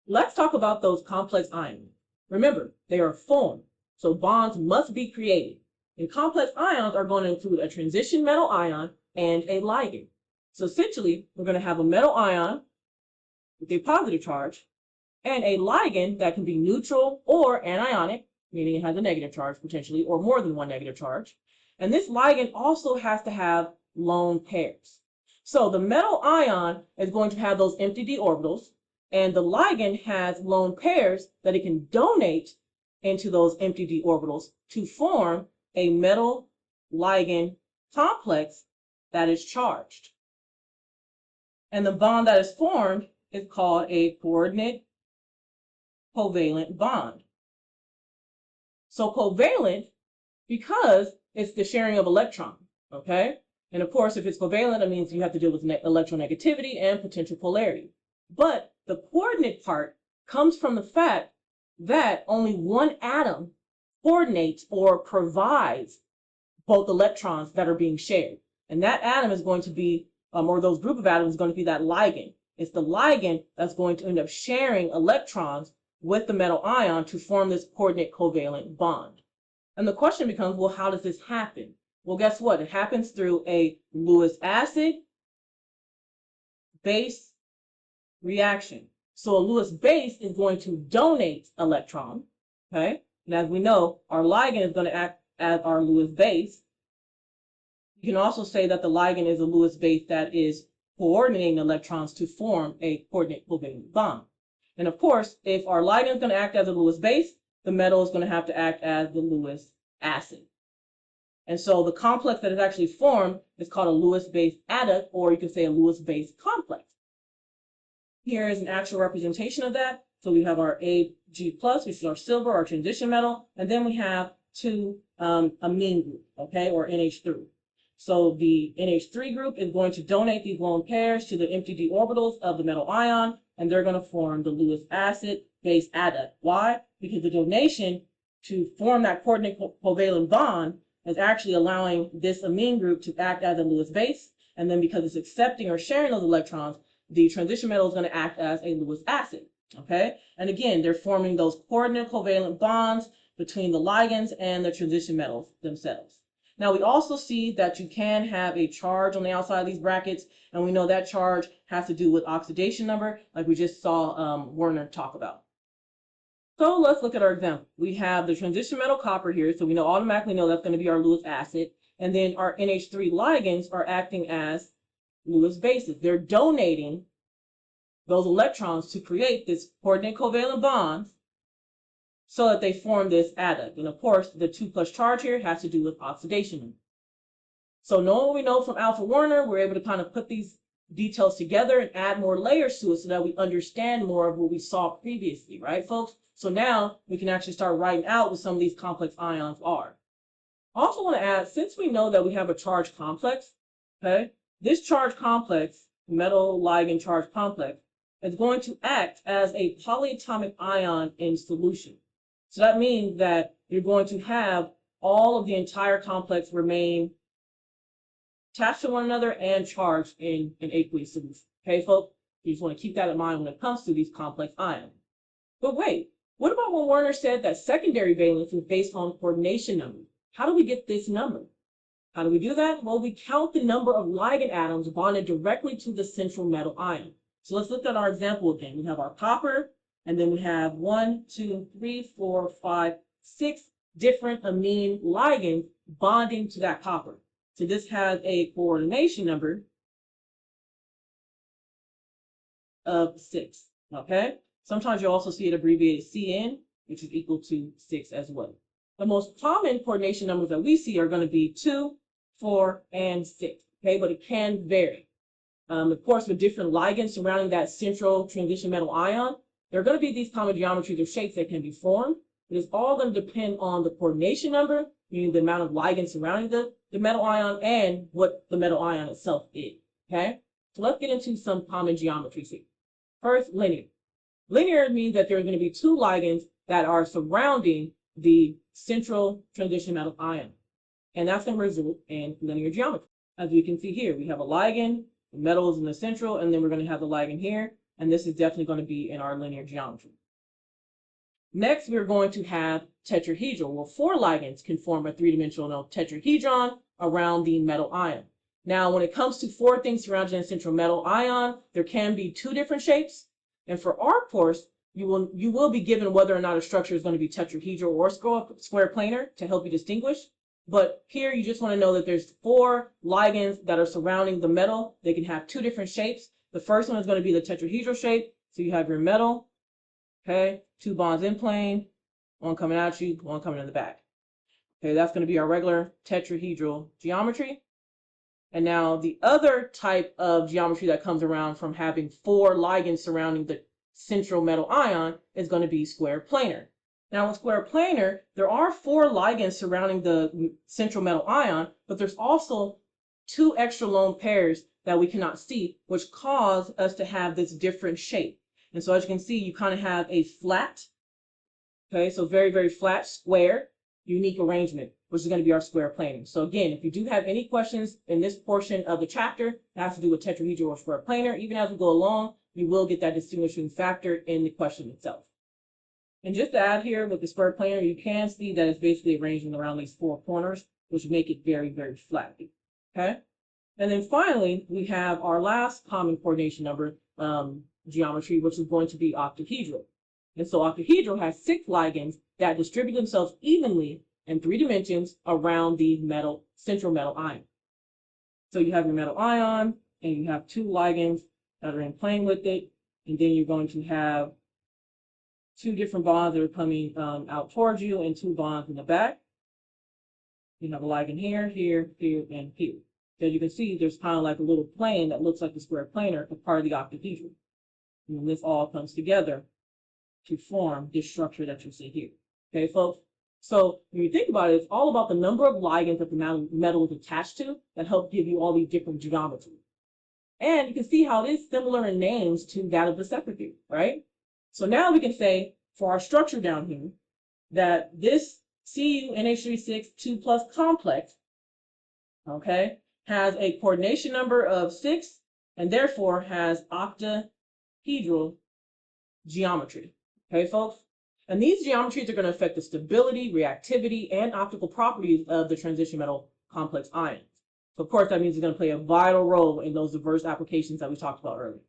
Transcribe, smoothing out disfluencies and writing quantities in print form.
Let's talk about those complex ions. Remember, they are formed, so bonds must be created. And complex ions are going to include a transition metal ion and a ligand. So essentially, we're going to have a metal ion with a positive charge and a ligand that can be neutral or anionic, meaning it has a negative charge potentially, or more than one negative charge. And this ligand also has to have lone pairs. So the metal ion is going to have those empty d orbitals, and the ligand has lone pairs that it can donate into those empty d orbitals to form a metal ligand complex that is charged. And the bond that is formed is called a coordinate covalent bond. So covalent because it's the sharing of electrons, okay? And of course, if it's covalent, it means you have to deal with electronegativity and potential polarity. But the coordinate part comes from the fact that only one atom coordinates or provides both electrons that are being shared. And that atom is going to be, or those group of atoms is going to be that ligand. It's the ligand that's going to end up sharing electrons with the metal ion to form this coordinate covalent bond. And the question becomes, well, how does this happen? Well, guess what? It happens through a Lewis acid base reaction. So a Lewis base is going to donate electron, okay? And as we know, our ligand is going to act as our Lewis base. You can also say that the ligand is a Lewis base that is coordinating electrons to form a coordinate covalent bond. And of course, if our ligand is going to act as a Lewis base, the metal is going to have to act as the Lewis acid. And so the complex that is actually formed is called a Lewis base adduct, or you could say a Lewis base complex. Here is an actual representation of that. So we have our Ag+, which is our silver, our transition metal, and then we have two amine group, okay, or NH3. So the NH3 group is going to donate these lone pairs to the empty d orbitals of the metal ion, and they're going to form the Lewis acid base adduct. Why? Because the donation to form that coordinate covalent bond is actually allowing this amine group to act as a Lewis base, and then because it's accepting or sharing those electrons, the transition metal is going to act as a Lewis acid, okay? And again, they're forming those coordinate covalent bonds between the ligands and the transition metals themselves. Now, we also see that you can have a charge on the outside of these brackets, and we know that charge has to do with oxidation number, like we just saw Werner talk about. So let's look at our example. We have the transition metal copper here, so we automatically know that's going to be our Lewis acid, and then our NH3 ligands are acting as Lewis bases. They're donating those electrons to create this coordinate covalent bonds so that they form this adduct. And of course, the 2+ charge here has to do with oxidation. So knowing what we know from Alfred Werner, we're able to kind of put these details together and add more layers to it so that we understand more of what we saw previously, right, folks? So now we can actually start writing out what some of these complex ions are. I also want to add, since we know that we have a charge complex, okay, this charge complex, metal ligand charge complex, is going to act as a polyatomic ion in solution. So that means that you're going to have all of the entire complex remain attached to one another and charged in an aqueous solution. Okay, folks? You just want to keep that in mind when it comes to these complex ions. But wait, what about when Werner said that secondary valence is based on coordination numbers? How do we get this number? How do we do that? Well, we count the number of ligand atoms bonded directly to the central metal ion. So let's look at our example again. We have our copper, and then we have 1, 2, 3, 4, 5, 6 different amine ligands bonding to that copper. So this has a coordination number of 6, okay? Sometimes you also see it abbreviated CN, which is equal to 6 as well. The most common coordination numbers that we see are going to be 2, 4, and 6, okay? But it can vary. Of course, with different ligands surrounding that central transition metal ion, there are going to be these common geometries or shapes that can be formed. But it's all going to depend on the coordination number, meaning the amount of ligands surrounding the metal ion and what the metal ion itself is, okay? So let's get into some common geometries here. First, linear. Linear means that there are going to be two ligands that are surrounding the central transition metal ion. And that's going to result in linear geometry. As you can see here, we have a ligand, the metal is in the central, and then we're going to have the ligand here. and this is definitely going to be in our linear geometry. Next, we're going to have tetrahedral. Well, 4 ligands can form a 3-dimensional tetrahedron around the metal ion. Now, when it comes to 4 things surrounding a central metal ion, there can be 2 different shapes. And for our course, you will be given whether or not a structure is going to be tetrahedral or square planar to help you distinguish. But here you just want to know that there's 4 ligands that are surrounding the metal. They can have 2 different shapes. The first one is going to be the tetrahedral shape. So you have your metal, okay, 2 bonds in plane, one coming at you, one coming in the back. Okay, that's going to be our regular tetrahedral geometry. And now the other type of geometry that comes around from having 4 ligands surrounding the central metal ion is going to be square planar. Now with square planar, there are 4 ligands surrounding the central metal ion, but there's also 2 extra lone pairs that we cannot see, which cause us to have this different shape. And so as you can see, you kind of have a flat, okay, so very, very flat square, unique arrangement, which is going to be our square planar. So again, if you do have any questions in this portion of the chapter that has to do with tetrahedral or square planar, even as we go along, you will get that distinguishing factor in the question itself. And just to add here with the square planar, you can see that it's basically arranging around these 4 corners, which make it very, very flat. Okay. And then finally, we have our last common coordination number geometry, which is going to be octahedral. And so octahedral has 6 ligands that distribute themselves evenly in 3 dimensions around the central metal ion. So you have your metal ion, and you have 2 ligands that are in plane with it, and then you're going to have 2 different bonds that are coming out towards you, and 2 bonds in the back. You have a ligand here, here, here, and here. So you can see there's kind of like a little plane that looks like the square planar, a part of the octahedral. And this all comes together to form this structure that you see here. Okay, folks? So when you think about it, it's all about the number of ligands that the metal is attached to that help give you all these different geometries. And you can see how it is similar in names to that of the second theory, right? So now we can say for our structure down here that this CuNH3 2+ complex, okay, has a coordination number of 6 and therefore has octahedral geometry. Okay, folks? And these geometries are going to affect the stability, reactivity, and optical properties of the transition metal complex ions. So of course, that means it's going to play a vital role in those diverse applications that we talked about earlier.